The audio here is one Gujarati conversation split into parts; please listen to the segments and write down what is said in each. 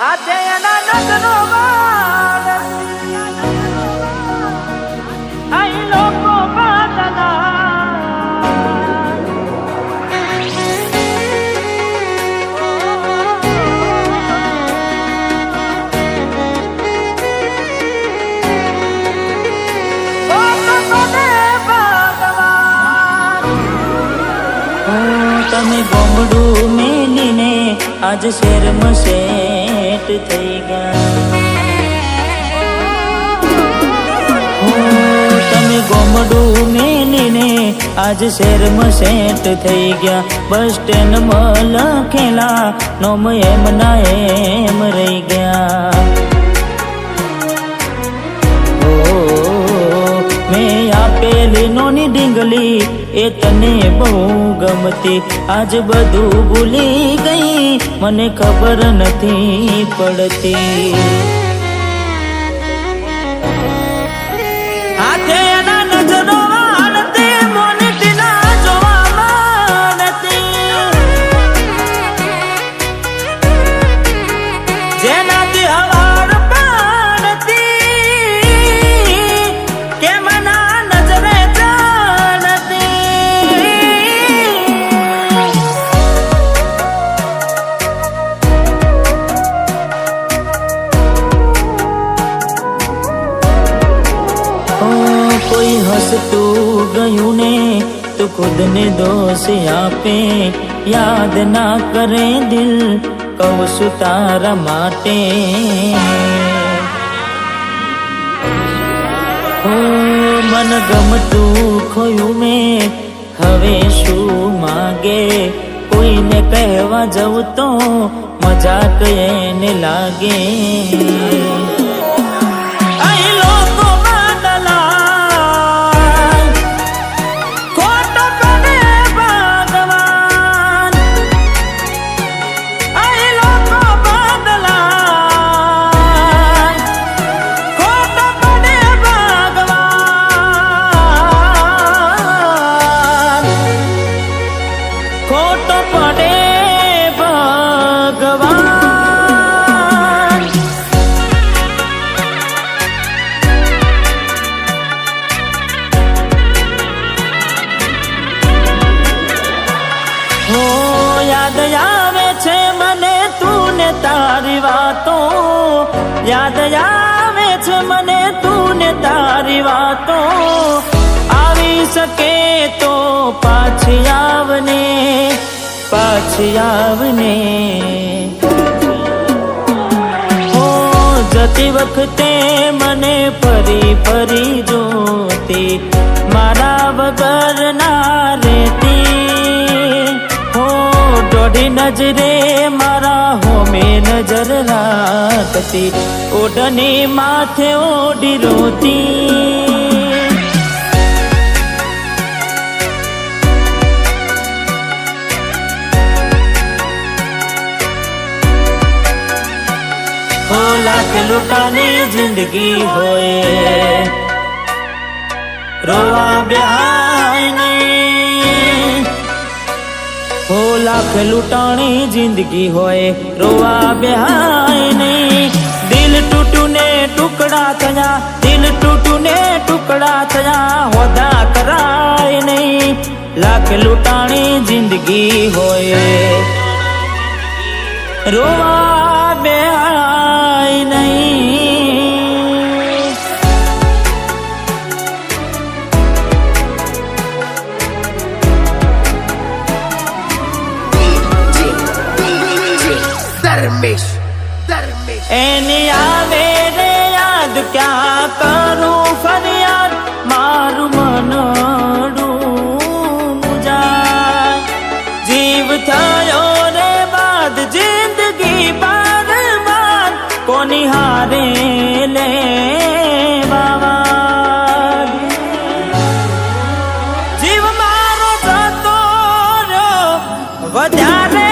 હાથે એના નજરો આઈ લોકો બાદલા તમે ગોમડું મેલીને આજ શેરમાં સેટ થઈ ગયા. તમે ગોમડું મેલીને આજ શેરમાં સેટ થઈ ગયા. બસ સ્ટેન્ડમાં લખેલા નોમ એમ ના એમ રહી ગયા. મેં આપેલી નોની ડીંગલી એ તને બહુ ગમતી. આજ બધું ભૂલી ગઈ મને ખબર નથી પડતી. હાથે એના નજરો વાળતી મોનટી ના જોવામાં નથી. જેનાથી હવાર પાડતી કે મના નજરે કોઈ હસતું ગયું ને તો ખુદને દોષ આપે. યાદ ના કરે દિલ કહું છું તારા માટે. મન ગમતું ખોયું મેં હવે શું માગે. કોઈને કહેવા જવું તો મજાક એને લાગે. યાદ આવે છે મને તું ને તારી વાતો. યાદ આવે છે મને તું ને તારી વાતો. આવી શકે તો પાછી આવને પાછી આવને. જતી વખતે મને ફરી ફરી જોતી. મારા વગર ના રહેતી. દોઢી નજરે મારા હોમે નજર રાખતી. ઓઢની માથે ઓઢી રોતી. હો લાખ લૂંટાની જિંદગી હોય રોવા બેહાય નહીં. હો લાખ લૂંટાણી જિંદગી હોય રોવા બેહાય નહીં. દિલ તૂટું ને ટુકડા થયા. દિલ તૂટું ને ટુકડા થયા. હોદા કરાય નહીં. લાખ લૂંટાણી જિંદગી હોય રોવા બેહાય નહીં. એની આવે રે યાદ ક્યાં કરું ફરિયાદ. મારું મનડું મુજાય. જીવ થયો રે બાદ જિંદગી બાદ બાદ. કોની હારે લે બાવા. જીવ મારો જતો રહ્યો વધારે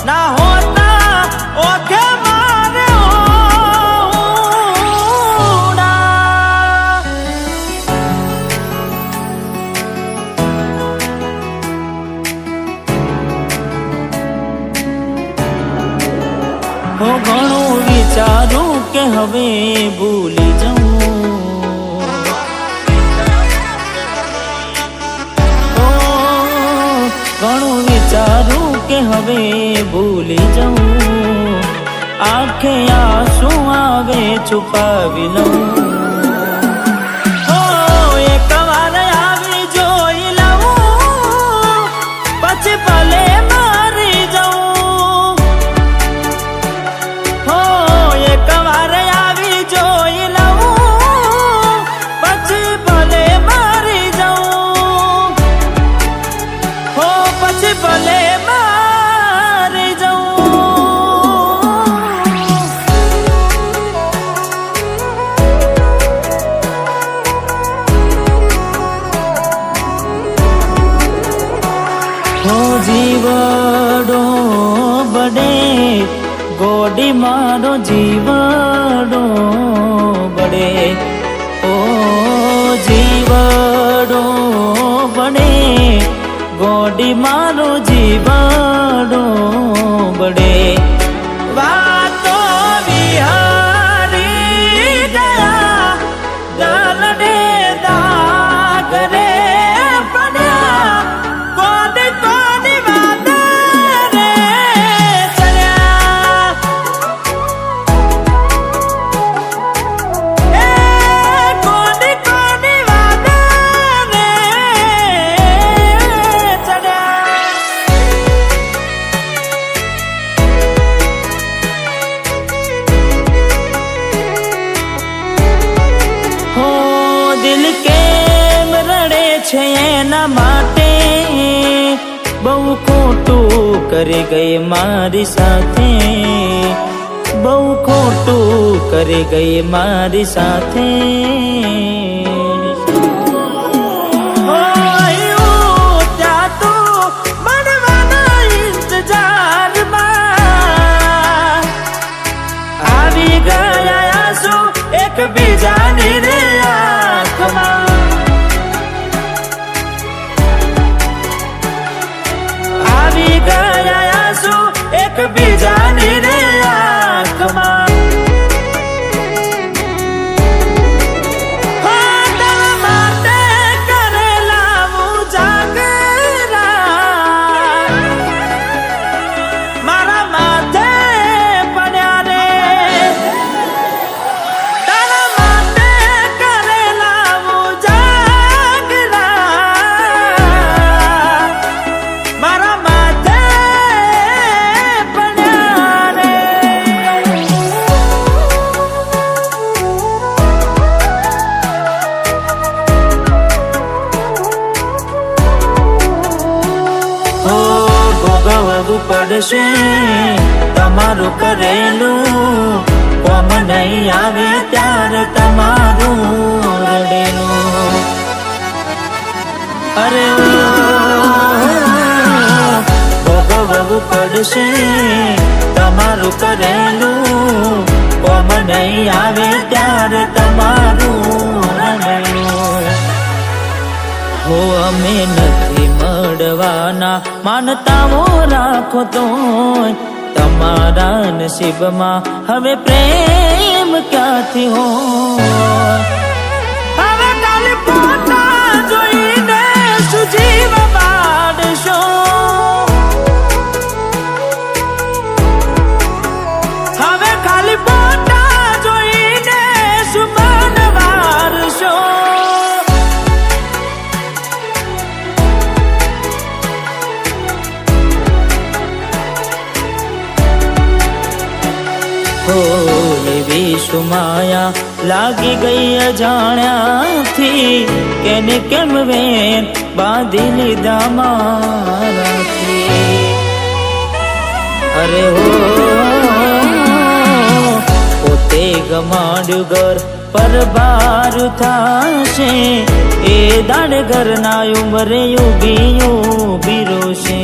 ના હોતા ઓકે મારે હું ઘણું વિચારું કે હવે ભૂલી જાઉં, ઘણું વિચારું કે હવે ભૂલી જાઉં, આંખે આંસુ આવે છુપાવી લઉં. એક વાર આવી જોઈ લઉં પછી ભલે મારી જાઉં. એક વાર આવી જોઈ લઉં પછી ભલે મારી જાઉં. પછી ભલે મારી જાઉં. જીવડો બડે ગોડી મારો જીવડો બડે, ઓ જીવડો બડે ગોડી મારો જીવડો બડે. વાતો વિહારી ગયા દલડે દાગરે પડ્યા, કોની કોની વાત રે ચડ્યા. કોની કોની વાત રે ચડ્યા. હો દિલ કેમ રડે છે એના માટે, બહુ ખોટું કરી ગઈ મારી સાથે, બહુ ખોટું કરી ગઈ મારી સાથે. ત્યાં તો મળવાના ઇંતજારમાં આવી ગયા આંસુ એકબીજાની રે આંખમાં. આવી ગયા આંસુ એકબીજાની રે આંખમાં. તારા માટે કરેલા ઉજાગરા મારા માથે પડ્યા રે. તારા માટે કરેલા ઉજાગરા મારા માથે પડ્યા રે. ભોગવવું પડશે તમારું કરેલું, કોમ નહીં આવે ત્યારે તમારું રડેલું. અરે ભોગવવું પડશે તમારું કરેલું, કોમ નહીં આવે ત્યારે તમારું રડેલું. હો અમે નથી મળવાના માનતાઓ રાખો તો તમારા નસીબમાં હવે પ્રેમ ક્યાંથી હોય. હવે કાલે પોતા જોઈને સુજીવ બાળશો, હવે ખાલી પોતા જોઈને સુમન વારશો. એવી સુમાયા લાગી ગઈ અજાણ્યાથી, કેને કેમ વેર બાંધી લીધા મારાથી. અરે હો પોતે ગમાડ્યું ઘર પર બાર થાશે, એ દાડે ઘરના ઉંમરે ઉભી રોશે.